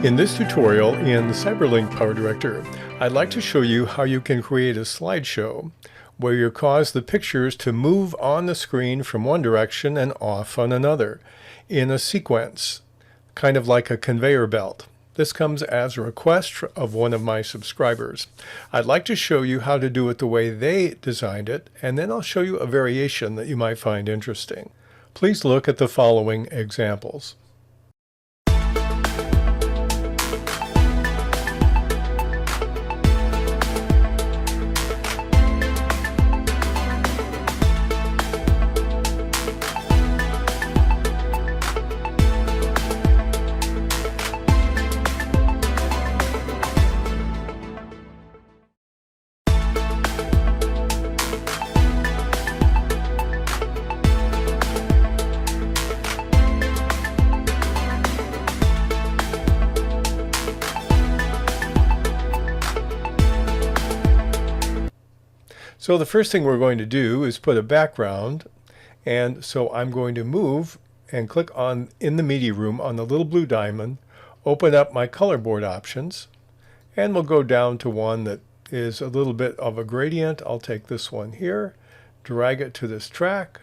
In this tutorial in the Cyberlink PowerDirector, I'd like to show you how you can create a slideshow where you cause the pictures to move on the screen from one direction and off on another in a sequence, kind of like a conveyor belt. This comes as a request of one of my subscribers. I'd like to show you how to do it the way they designed it, and then I'll show you a variation that you might find interesting. Please look at the following examples. So the first thing we're going to do is put a background, and so I'm going to move and click on in the media room on the little blue diamond, open up my color board options, and we'll go down to one that is a little bit of a gradient. I'll take this one here, drag it to this track.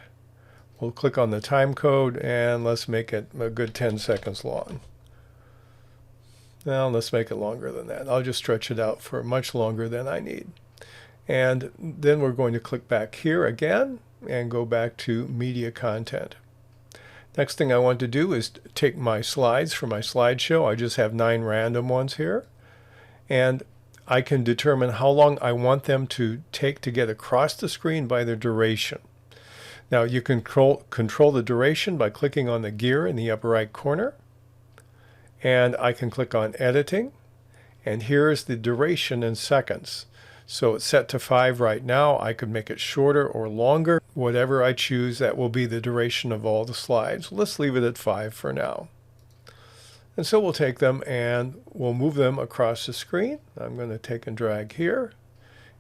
We'll click on the time code and let's make it a good 10 seconds long. Now let's make it longer than that. I'll just stretch it out for much longer than I need. And then we're going to click back here again and go back to media content. Next thing I want to do is take my slides for my slideshow. I just have 9 random ones here. And I can determine how long I want them to take to get across the screen by their duration. Now you can control the duration by clicking on the gear in the upper right corner. And I can click on editing. And here's the duration in seconds. So it's set to 5 right now. I could make it shorter or longer. Whatever I choose, that will be the duration of all the slides. Let's leave it at 5 for now. And so we'll take them and we'll move them across the screen. I'm going to take and drag here.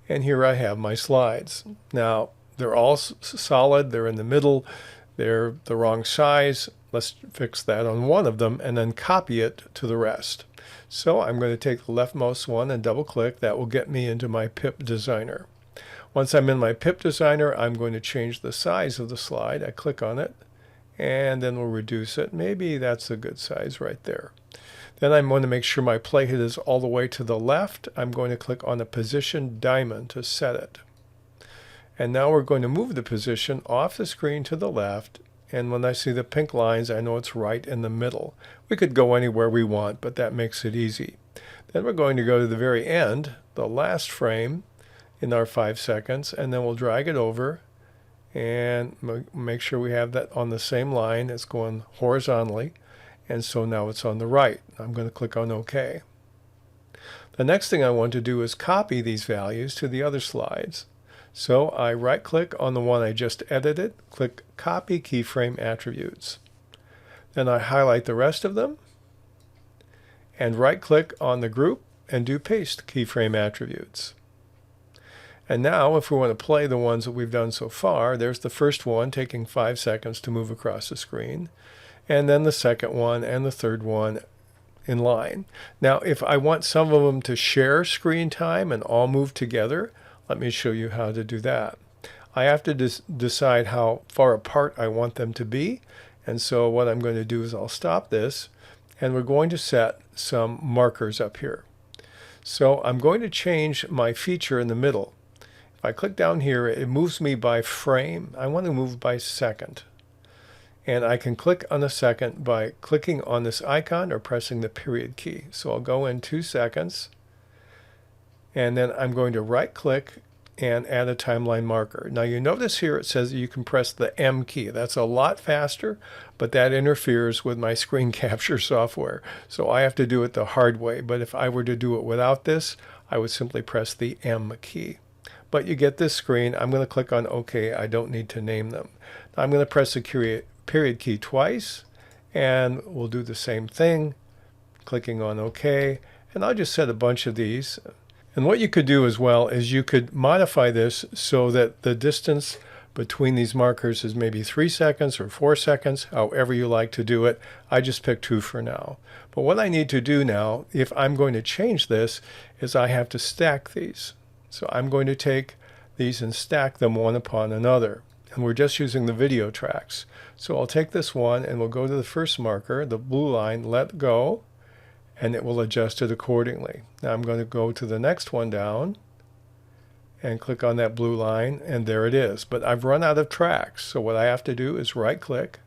And here I have my slides. Now, they're all solid. They're in the middle. They're the wrong size. Let's fix that on one of them and then copy it to the rest. So I'm going to take the leftmost one and double click. That will get me into my pip designer. Once I'm in my pip designer, I'm going to change the size of the slide. I click on it and then we'll reduce it. Maybe that's a good size right there. Then I'm going to make sure my playhead is all the way to the left. I'm going to click on the position diamond to set it. And now we're going to move the position off the screen to the left. And when I see the pink lines, I know it's right in the middle. We could go anywhere we want, but that makes it easy. Then we're going to go to the very end, the last frame in our 5 seconds, and then we'll drag it over and make sure we have that on the same line. It's going horizontally, and so now it's on the right. I'm going to click on OK. The next thing I want to do is copy these values to the other slides. So I right-click on the one I just edited, click Copy Keyframe Attributes. Then I highlight the rest of them, and right-click on the group and do Paste Keyframe Attributes. And now if we want to play the ones that we've done so far, there's the first one taking 5 seconds to move across the screen, and then the second one and the third one in line. Now if I want some of them to share screen time and all move together, let me show you how to do that. I have to decide how far apart I want them to be. And so what I'm going to do is I'll stop this and we're going to set some markers up here. So I'm going to change my feature in the middle. If I click down here, it moves me by frame. I want to move by second. And I can click on the second by clicking on this icon or pressing the period key. So I'll go in 2 seconds. And then I'm going to right-click and add a timeline marker. Now you notice here it says that you can press the M key. That's a lot faster, but that interferes with my screen capture software. So I have to do it the hard way. But if I were to do it without this, I would simply press the M key. But you get this screen. I'm going to click on OK. I don't need to name them. Now I'm going to press the period key twice, and we'll do the same thing, clicking on OK. And I'll just set a bunch of these. And what you could do as well is you could modify this so that the distance between these markers is maybe 3 seconds or 4 seconds, however you like to do it. I just picked 2 for now. But what I need to do now, if I'm going to change this, is I have to stack these. So I'm going to take these and stack them one upon another. And we're just using the video tracks. So I'll take this one and we'll go to the first marker, the blue line, let go, and it will adjust it accordingly. Now I'm going to go to the next one down and click on that blue line, and there it is. But I've run out of tracks, so what I have to do is right click,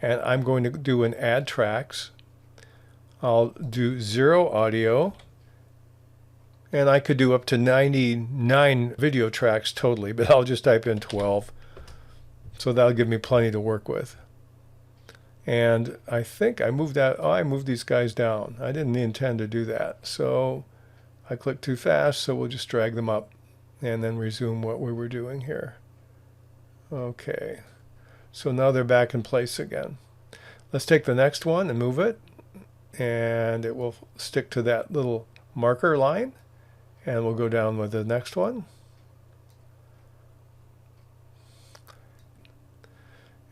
and I'm going to do an add tracks. I'll do 0 audio, and I could do up to 99 video tracks totally, but I'll just type in 12. So that'll give me plenty to work with. And I think I moved that, I moved these guys down. I didn't intend to do that. So I clicked too fast, so we'll just drag them up and then resume what we were doing here. Okay, so now they're back in place again. Let's take the next one and move it, and it will stick to that little marker line, and we'll go down with the next one.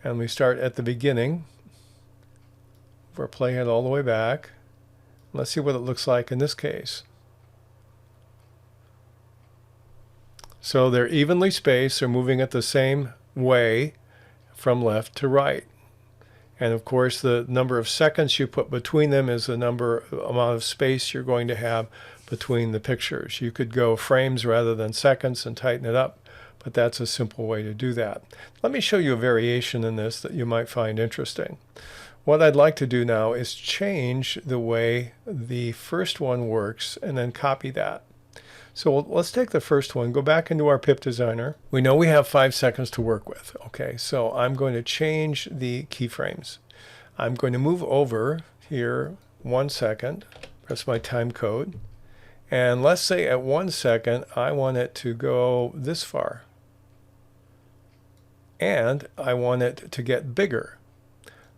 And we start at the beginning. We're playing it all the way back. Let's see what it looks like in this case. So they're evenly spaced, they're moving it the same way from left to right. And of course the number of seconds you put between them is the amount of space you're going to have between the pictures. You could go frames rather than seconds and tighten it up, but that's a simple way to do that. Let me show you a variation in this that you might find interesting. What I'd like to do now is change the way the first one works and then copy that. So let's take the first one, go back into our pip designer. We know we have 5 seconds to work with. Okay, so I'm going to change the keyframes. I'm going to move over here 1 second, press my time code, and let's say at 1 second I want it to go this far. And I want it to get bigger.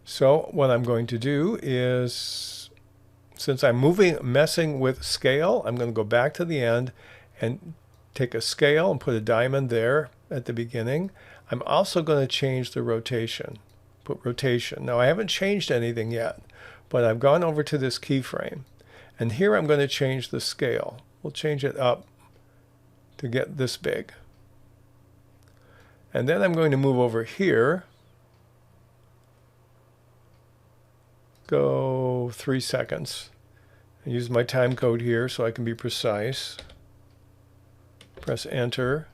So what I'm going to do is, since I'm messing with scale, I'm going to go back to the end and take a scale and put a diamond there at the beginning. I'm also going to change the rotation. Put rotation. Now I haven't changed anything yet, but I've gone over to this keyframe. And here I'm going to change the scale. We'll change it up to get this big. And then I'm going to move over here. Go 3 seconds. I use my time code here so I can be precise. Press enter.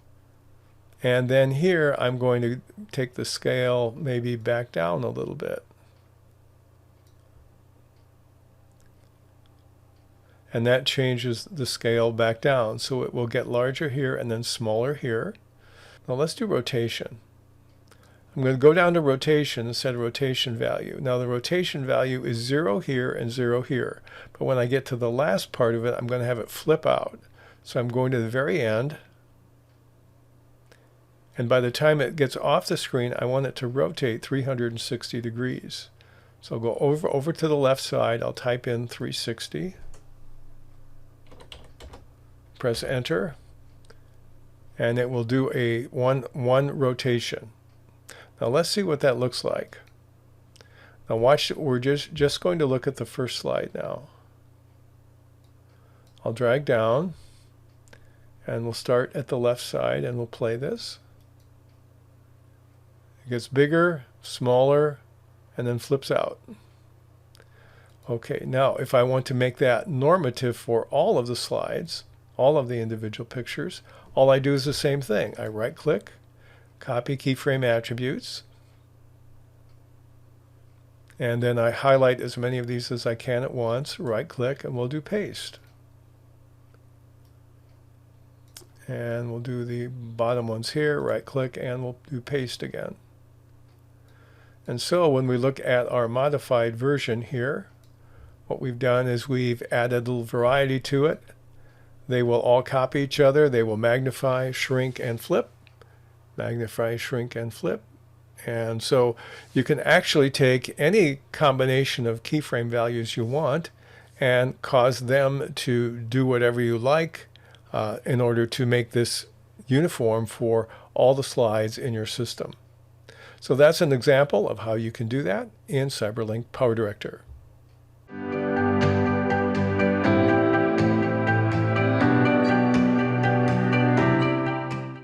And then here I'm going to take the scale maybe back down a little bit. And that changes the scale back down. So it will get larger here and then smaller here. Now let's do rotation. I'm going to go down to rotation and set a rotation value. Now the rotation value is 0 here and 0 here. But when I get to the last part of it, I'm going to have it flip out. So I'm going to the very end. And by the time it gets off the screen, I want it to rotate 360 degrees. So I'll go over to the left side. I'll type in 360. Press enter. And it will do a one rotation. Now let's see what that looks like. Now watch, we're just going to look at the first slide now. I'll drag down and we'll start at the left side and we'll play this. It gets bigger, smaller, and then flips out. Okay, now if I want to make that normative for all of the slides, all of the individual pictures, all I do is the same thing. I right click, copy keyframe attributes, and then I highlight as many of these as I can at once, right click, and we'll do paste. And we'll do the bottom ones here, right click, and we'll do paste again. And so when we look at our modified version here, what we've done is we've added a little variety to it. They will all copy each other. They will magnify, shrink, and flip. Magnify, shrink, and flip. And so you can actually take any combination of keyframe values you want and cause them to do whatever you like in order to make this uniform for all the slides in your system. So that's an example of how you can do that in CyberLink PowerDirector.